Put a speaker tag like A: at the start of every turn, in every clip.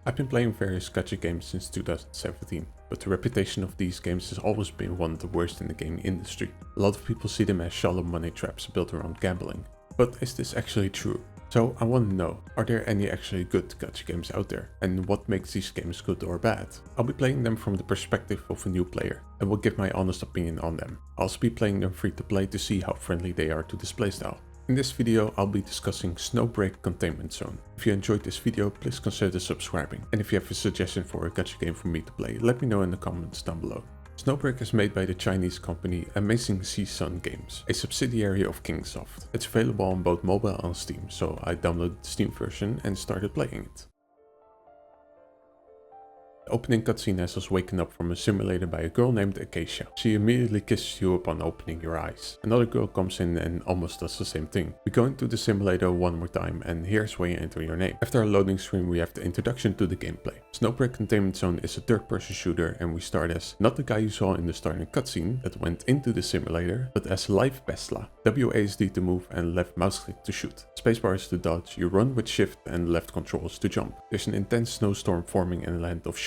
A: I've been playing various gacha games since 2017, but the reputation of these games has always been one of the worst in the gaming industry. A lot of people see them as shallow money traps built around gambling. But is this actually true? So I want to know, are there any actually good gacha games out there? And what makes these games good or bad? I'll be playing them from the perspective of a new player, and will give my honest opinion on them. I'll also be playing them free to play to see how friendly they are to this playstyle. In this video, I'll be discussing Snowbreak Containment Zone. If you enjoyed this video, please consider subscribing. And if you have a suggestion for a gacha game for me to play, let me know in the comments down below. Snowbreak is made by the Chinese company Amazing Sea Sun Games, a subsidiary of Kingsoft. It's available on both mobile and Steam, so I downloaded the Steam version and started playing it. The opening cutscene has us waking up from a simulator by a girl named Acacia. She immediately kisses you upon opening your eyes. Another girl comes in and almost does the same thing. We go into the simulator one more time, and here's where you enter your name. After a loading screen, we have the introduction to the gameplay. Snowbreak Containment Zone is a third-person shooter, and we start as not the guy you saw in the starting cutscene that went into the simulator, but as Live Besla. WASD to move and left mouse click to shoot. Spacebar is to dodge, you run with shift and left controls to jump. There's an intense snowstorm forming in the land of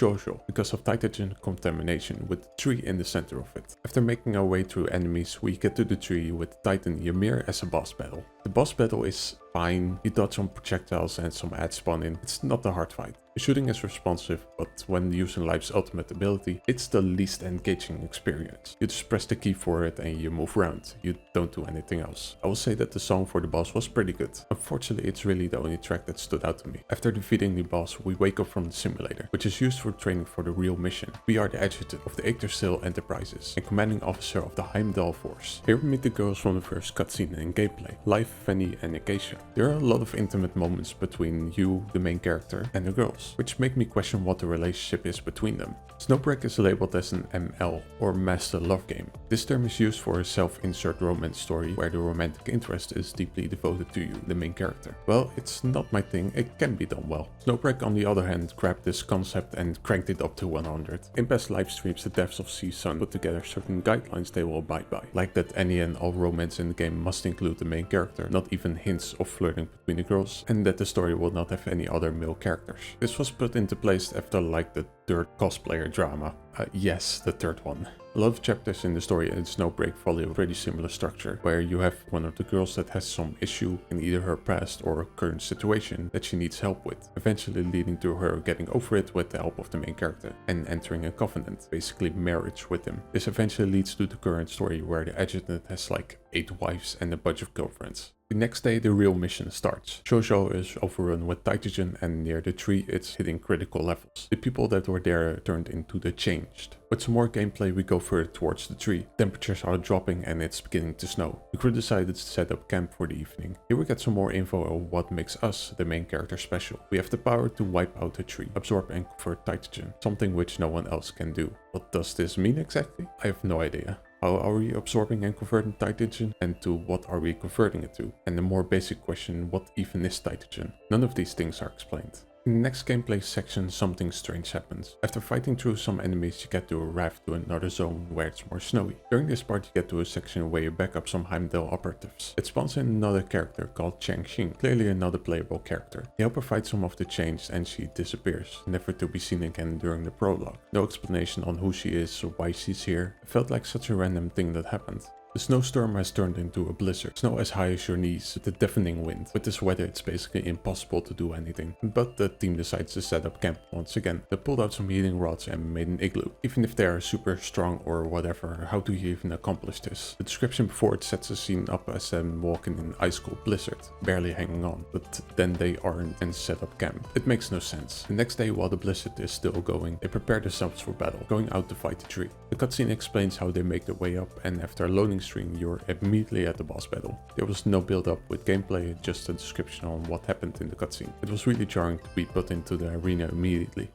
A: because of nitrogen contamination, with a tree in the center of it. After making our way through enemies, we get to the tree with Titan Ymir as a boss battle. The boss battle is fine, you dodge some projectiles and some ads spawn in. It's not a hard fight. The shooting is responsive, but when using Life's ultimate ability, it's the least engaging experience. You just press the key for it and you move around. You don't do anything else. I will say that the song for the boss was pretty good. Unfortunately, it's really the only track that stood out to me. After defeating the boss, we wake up from the simulator, which is used for training for the real mission. We are the adjutant of the Yggdrasil Enterprises and commanding officer of the Heimdall Force. Here we meet the girls from the first cutscene and gameplay, Life, Fanny and Acacia. There are a lot of intimate moments between you, the main character, and the girls, which make me question what the relationship is between them. Snowbreak is labeled as an ML, or Master Love Game. This term is used for a self-insert romance story where the romantic interest is deeply devoted to you, the main character. Well, it's not my thing, it can be done well. Snowbreak on the other hand grabbed this concept and cranked it up to 100. In past live streams, the devs of Sea Sun put together certain guidelines they will abide by, like that any and all romance in the game must include the main character, not even hints of flirting between the girls, and that the story will not have any other male characters. This was put into place after like the third cosplayer drama. Yes, the third one. A lot of chapters in the story in Snowbreak follow a pretty similar structure, where you have one of the girls that has some issue in either her past or current situation that she needs help with, eventually leading to her getting over it with the help of the main character and entering a covenant, basically marriage with him. This eventually leads to the current story where the adjutant has like 8 wives and a bunch of girlfriends. The next day the real mission starts. Shoujo is overrun with nitrogen and near the tree it's hitting critical levels. The people that were there turned into the changed. With some more gameplay we go further towards the tree. Temperatures are dropping and it's beginning to snow. The crew decided to set up camp for the evening. Here we get some more info on what makes us, the main character, special. We have the power to wipe out the tree, absorb and convert nitrogen, something which no one else can do. What does this mean exactly? I have no idea. How are we absorbing and converting nitrogen, and to what are we converting it to? And the more basic question, what even is nitrogen? None of these things are explained. In the next gameplay section, something strange happens. After fighting through some enemies, you get to a raft to another zone where it's more snowy. During this part, you get to a section where you back up some Heimdall operatives. It spawns in another character called Chang Xing, clearly another playable character. You help her fight some of the changed and she disappears, never to be seen again during the prologue. No explanation on who she is or why she's here. It felt like such a random thing that happened. The snowstorm has turned into a blizzard. Snow as high as your knees with a deafening wind. With this weather it's basically impossible to do anything. But the team decides to set up camp once again. They pulled out some heating rods and made an igloo. Even if they are super strong or whatever, how do you even accomplish this? The description before it sets the scene up as them walking in an ice cold blizzard, barely hanging on, but then they aren't and set up camp. It makes no sense. The next day while the blizzard is still going, they prepare themselves for battle, going out to fight the tree. The cutscene explains how they make their way up, and after a loading screen you're immediately at the boss battle. There was no build up with gameplay, just a description on what happened in the cutscene. It was really jarring to be put into the arena immediately.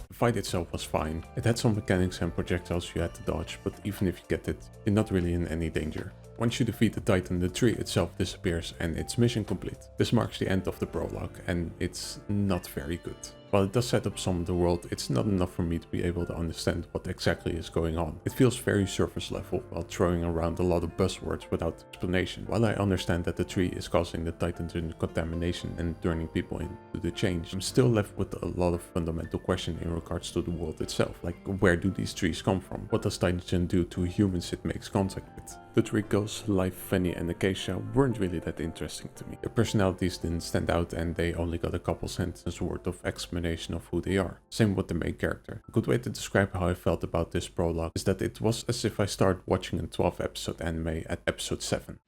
A: The fight itself was fine. It had some mechanics and projectiles you had to dodge, but even if you get it, you're not really in any danger. Once you defeat the Titan, the tree itself disappears and it's mission complete. This marks the end of the prologue and it's not very good. While it does set up some of the world, it's not enough for me to be able to understand what exactly is going on. It feels very surface level while throwing around a lot of buzzwords without explanation. While I understand that the tree is causing the Titan's contamination and turning people into the change, I'm still left with a lot of fundamental questions in regards to the world itself. Like, where do these trees come from? What does Titan do to humans it makes contact with? The three girls, Life, Fanny and Acacia, weren't really that interesting to me. Their personalities didn't stand out and they only got a couple sentences worth of explanation of who they are. Same with the main character. A good way to describe how I felt about this prologue is that it was as if I started watching a 12 episode anime at episode 7.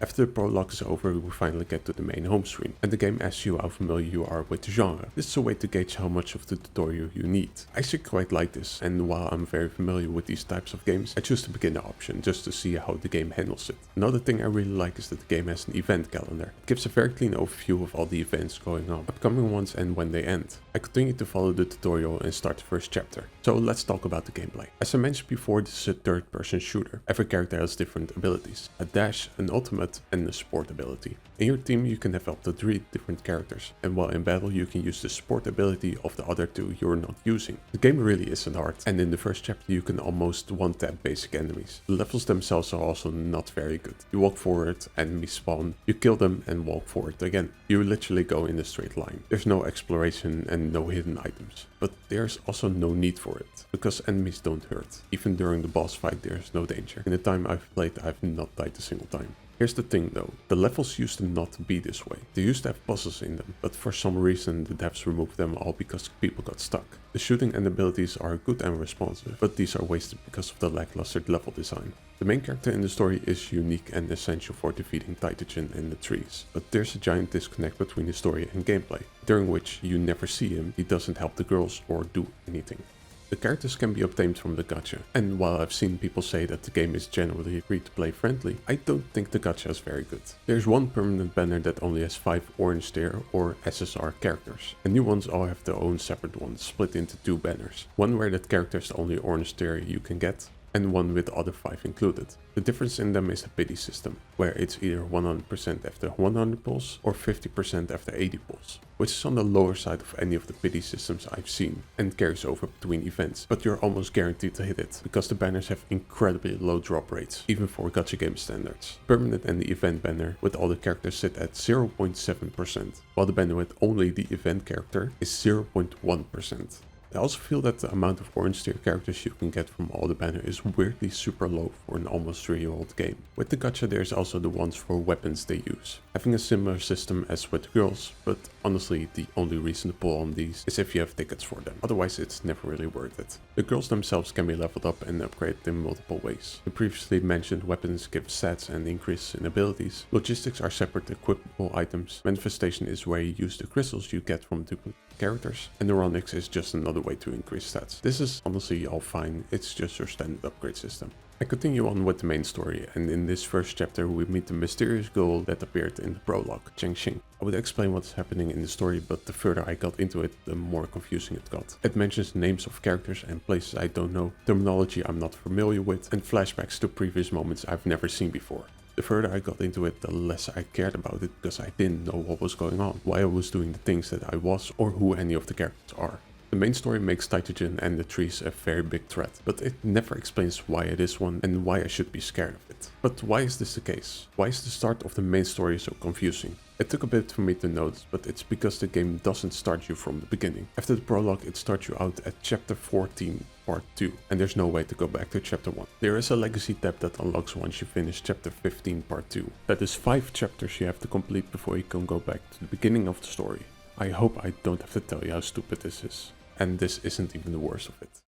A: After the prologue is over, we finally get to the main home screen, and the game asks you how familiar you are with the genre. This is a way to gauge how much of the tutorial you need. I actually quite like this, and while I'm very familiar with these types of games, I choose the beginner option just to see how the game handles it. Another thing I really like is that the game has an event calendar. It gives a very clean overview of all the events going on, upcoming ones and when they end. I continue to follow the tutorial and start the first chapter. So let's talk about the gameplay. As I mentioned before, this is a third-person shooter. Every character has different abilities: a dash, an ultimate, and a support ability. In your team you can have up to 3 different characters, and while in battle you can use the support ability of the other 2 you're not using. The game really isn't hard, and in the first chapter you can almost one-tap basic enemies. The levels themselves are also not very good. You walk forward, enemies spawn, you kill them and walk forward again. You literally go in a straight line. There's no exploration and no hidden items. But there's also no need for it, because enemies don't hurt. Even during the boss fight there's no danger. In the time I've played I've not died a single time. Here's the thing though, the levels used to not be this way. They used to have bosses in them, but for some reason the devs removed them all because people got stuck. The shooting and abilities are good and responsive, but these are wasted because of the lackluster level design. The main character in the story is unique and essential for defeating Titan in the trees, but there's a giant disconnect between the story and gameplay, during which you never see him, he doesn't help the girls or do anything. The characters can be obtained from the gacha, and while I've seen people say that the game is generally free-to-play friendly, I don't think the gacha is very good. There's one permanent banner that only has 5 orange tier or SSR characters, and new ones all have their own separate ones split into 2 banners. One where that character is the only orange tier you can get, and one with the other 5 included. The difference in them is the pity system, where it's either 100% after 100 pulls or 50% after 80 pulls, which is on the lower side of any of the pity systems I've seen and carries over between events, but you're almost guaranteed to hit it, because the banners have incredibly low drop rates, even for gacha game standards. Permanent and the event banner with all the characters sit at 0.7%, while the banner with only the event character is 0.1%. I also feel that the amount of orange tier characters you can get from all the banner is weirdly super low for an almost 3-year-old game. With the gacha there's also the ones for weapons they use, having a similar system as with girls, but honestly the only reason to pull on these is if you have tickets for them, otherwise it's never really worth it. The girls themselves can be leveled up and upgraded in multiple ways. The previously mentioned weapons give stats and increases in abilities, logistics are separate equipable items, manifestation is where you use the crystals you get from duplicate characters, and neuronics is just another way to increase stats. This is honestly all fine, it's just your standard upgrade system. I continue on with the main story, and in this first chapter we meet the mysterious girl that appeared in the prologue, Chengxing. I would explain what's happening in the story, but the further I got into it, the more confusing it got. It mentions names of characters and places I don't know, terminology I'm not familiar with, and flashbacks to previous moments I've never seen before. The further I got into it, the less I cared about it because I didn't know what was going on, why I was doing the things that I was, or who any of the characters are. The main story makes Titan and the trees a very big threat, but it never explains why it is one and why I should be scared of it. But why is this the case? Why is the start of the main story so confusing? It took a bit for me to notice, but it's because the game doesn't start you from the beginning. After the prologue, it starts you out at chapter 14, part 2, and there's no way to go back to chapter 1. There is a legacy tab that unlocks once you finish chapter 15, part 2. That is 5 chapters you have to complete before you can go back to the beginning of the story. I hope I don't have to tell you how stupid this is. And this isn't even the worst of it.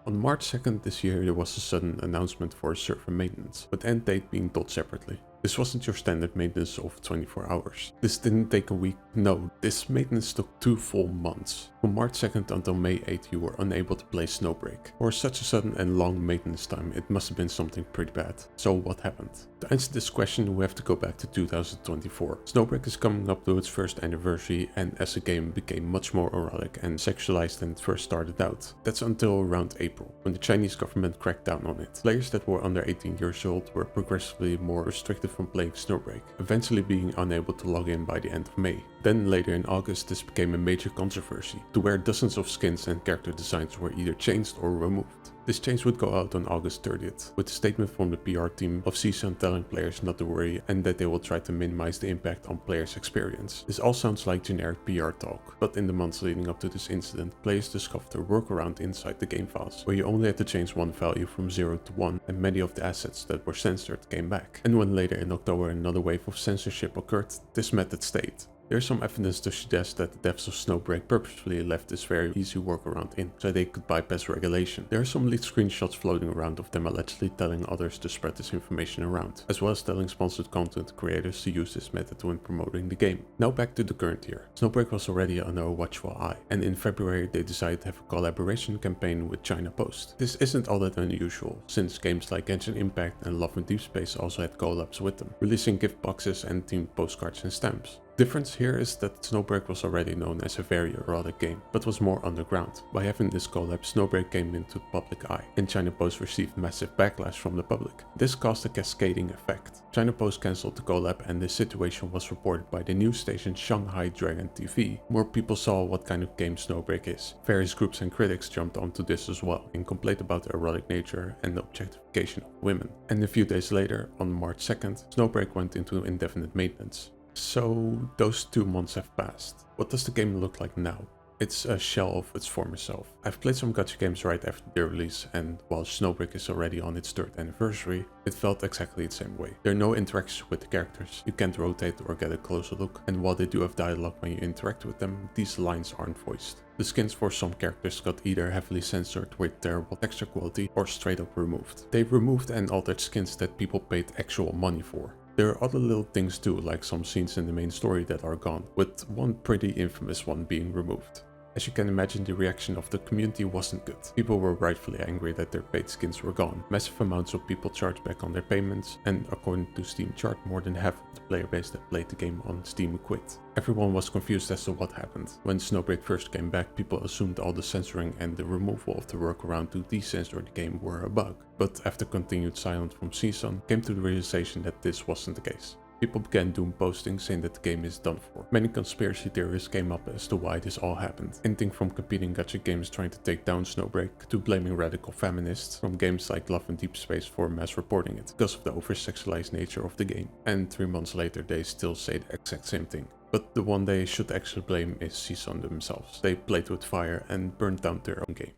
A: On March 2nd this year there was a sudden announcement for a server maintenance, with end date being told separately. This wasn't your standard maintenance of 24 hours. This didn't take a week, no, this maintenance took 2 full months. From March 2nd until May 8th you were unable to play Snowbreak. For such a sudden and long maintenance time, it must have been something pretty bad. So what happened? To answer this question we have to go back to 2024. Snowbreak is coming up to its first anniversary, and as the game became much more erotic and sexualized than it first started out. That's until around April, when the Chinese government cracked down on it. Players that were under 18 years old were progressively more restricted from playing Snowbreak, eventually being unable to log in by the end of May. Then later in August this became a major controversy, to where dozens of skins and character designs were either changed or removed. This change would go out on August 30th, with a statement from the PR team of CSUN telling players not to worry and that they will try to minimize the impact on players' experience. This all sounds like generic PR talk, but in the months leading up to this incident, players discovered a workaround inside the game files, where you only had to change one value from 0 to 1 and many of the assets that were censored came back. And when later in October another wave of censorship occurred, this method stayed. There's some evidence to suggest that the devs of Snowbreak purposefully left this very easy workaround in, so they could bypass regulation. There are some leaked screenshots floating around of them allegedly telling others to spread this information around, as well as telling sponsored content creators to use this method when promoting the game. Now back to the current year. Snowbreak was already under a watchful eye, and in February they decided to have a collaboration campaign with China Post. This isn't all that unusual, since games like Genshin Impact and Love in Deep Space also had collabs with them, releasing gift boxes and themed postcards and stamps. Difference here is that Snowbreak was already known as a very erotic game, but was more underground. By having this collab, Snowbreak came into the public eye, and China Post received massive backlash from the public. This caused a cascading effect. China Post cancelled the collab, and this situation was reported by the news station Shanghai Dragon TV. More people saw what kind of game Snowbreak is. Various groups and critics jumped onto this as well, and complained about the erotic nature and the objectification of women. And a few days later, on March 2nd, Snowbreak went into indefinite maintenance. So those 2 months have passed. What does the game look like now? It's a shell of its former self. I've played some gacha games right after their release, and while Snowbreak is already on its 3rd anniversary, it felt exactly the same way. There are no interactions with the characters, you can't rotate or get a closer look, and while they do have dialogue when you interact with them, these lines aren't voiced. The skins for some characters got either heavily censored with terrible texture quality or straight up removed. They removed and altered skins that people paid actual money for. There are other little things too, like some scenes in the main story that are gone, with one pretty infamous one being removed. As you can imagine, the reaction of the community wasn't good. People were rightfully angry that their paid skins were gone. Massive amounts of people charged back on their payments, and according to Steam chart, more than half of the player base that played the game on Steam quit. Everyone was confused as to what happened. When Snowbreak first came back, people assumed all the censoring and the removal of the workaround to decensor the game were a bug. But after continued silence from CSUN, came to the realization that this wasn't the case. People began doom posting saying that the game is done for. Many conspiracy theories came up as to why this all happened. Anything from competing gacha games trying to take down Snowbreak to blaming radical feminists from games like Love in Deep Space for mass reporting it because of the over-sexualized nature of the game. And 3 months later they still say the exact same thing. But the one they should actually blame is CSUN themselves. They played with fire and burned down their own game.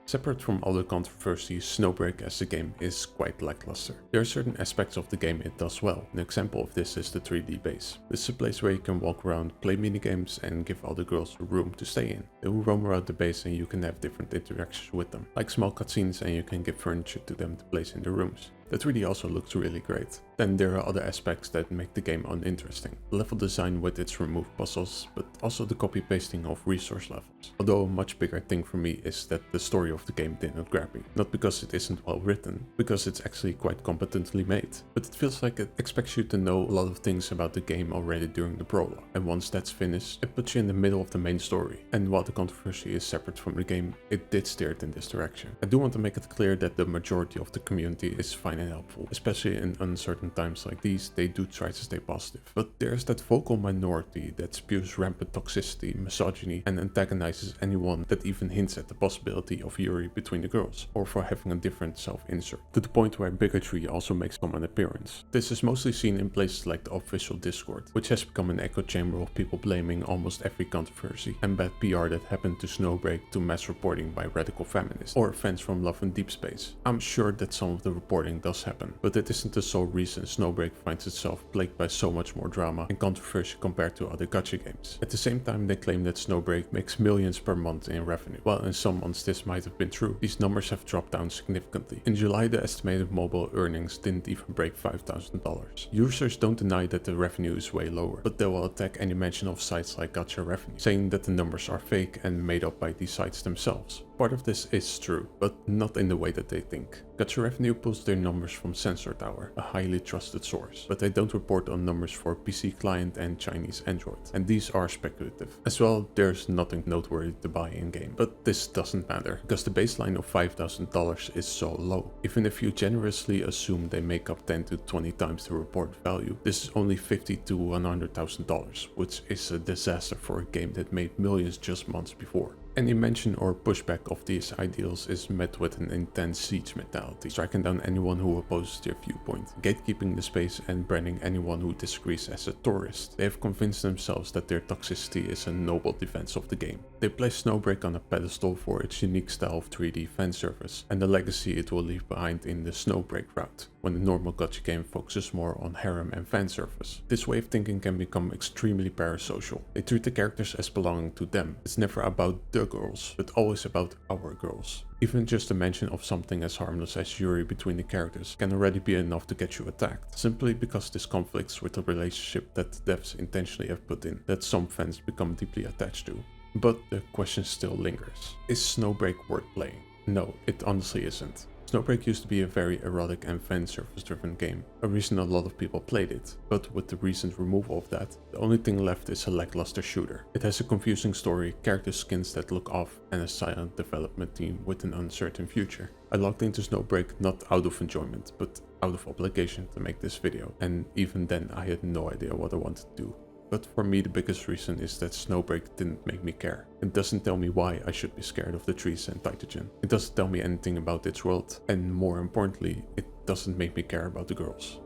A: Separate from all the controversies, Snowbreak as a game is quite lackluster. There are certain aspects of the game it does well. An example of this is the 3D base. This is a place where you can walk around, play minigames and give all the girls a room to stay in. They will roam around the base and you can have different interactions with them, like small cutscenes, and you can give furniture to them to place in the rooms. The 3D also looks really great. Then there are other aspects that make the game uninteresting. The level design with its removed puzzles, but also the copy pasting of resource levels. Although a much bigger thing for me is that the story of the game did not grab me. Not because it isn't well written, because it's actually quite competently made. But it feels like it expects you to know a lot of things about the game already during the prologue. And once that's finished, it puts you in the middle of the main story. And while the controversy is separate from the game, it did steer it in this direction. I do want to make it clear that the majority of the community is fine and helpful. Especially in uncertain times like these, they do try to stay positive. But there's that vocal minority that spews rampant toxicity, misogyny, and antagonizes anyone that even hints at the possibility of Yuri between the girls, or for having a different self-insert, to the point where bigotry also makes an appearance. This is mostly seen in places like the official Discord, which has become an echo chamber of people blaming almost every controversy and bad PR that happened to Snowbreak to mass reporting by radical feminists or fans from Love in Deep Space. I'm sure that some of the reporting does happen. But it isn't the sole reason Snowbreak finds itself plagued by so much more drama and controversy compared to other gacha games. At the same time, they claim that Snowbreak makes millions per month in revenue. While in some months this might have been true, these numbers have dropped down significantly. In July, the estimated mobile earnings didn't even break $5,000. Users don't deny that the revenue is way lower, but they will attack any mention of sites like gacha revenue, saying that the numbers are fake and made up by these sites themselves. Part of this is true, but not in the way that they think. Gacha revenue pulls their numbers from Sensor Tower, a highly trusted source, but they don't report on numbers for PC client and Chinese Android, and these are speculative. As well, there's nothing noteworthy to buy in-game, but this doesn't matter, because the baseline of $5,000 is so low. Even if you generously assume they make up 10 to 20 times the reported value, this is only $50,000 to $100,000, which is a disaster for a game that made millions just months before. Any mention or pushback of these ideals is met with an intense siege mentality, striking down anyone who opposes their viewpoint, gatekeeping the space and branding anyone who disagrees as a tourist. They have convinced themselves that their toxicity is a noble defense of the game. They place Snowbreak on a pedestal for its unique style of 3D fan service and the legacy it will leave behind in the Snowbreak route, when the normal gacha game focuses more on harem and fan service. This way of thinking can become extremely parasocial. They treat the characters as belonging to them. It's never about the girls, but always about our girls. Even just a mention of something as harmless as Yuri between the characters can already be enough to get you attacked, simply because this conflicts with the relationship that the devs intentionally have put in, that some fans become deeply attached to. But the question still lingers. Is Snowbreak worth playing? No, it honestly isn't. Snowbreak used to be a very erotic and fan service driven game, a reason a lot of people played it, but with the recent removal of that, the only thing left is a lackluster shooter. It has a confusing story, character skins that look off, and a silent development team with an uncertain future. I logged into Snowbreak not out of enjoyment, but out of obligation to make this video, and even then I had no idea what I wanted to do. But for me the biggest reason is that Snowbreak didn't make me care. It doesn't tell me why I should be scared of the trees and Titagen. It doesn't tell me anything about its world, and more importantly, it doesn't make me care about the girls.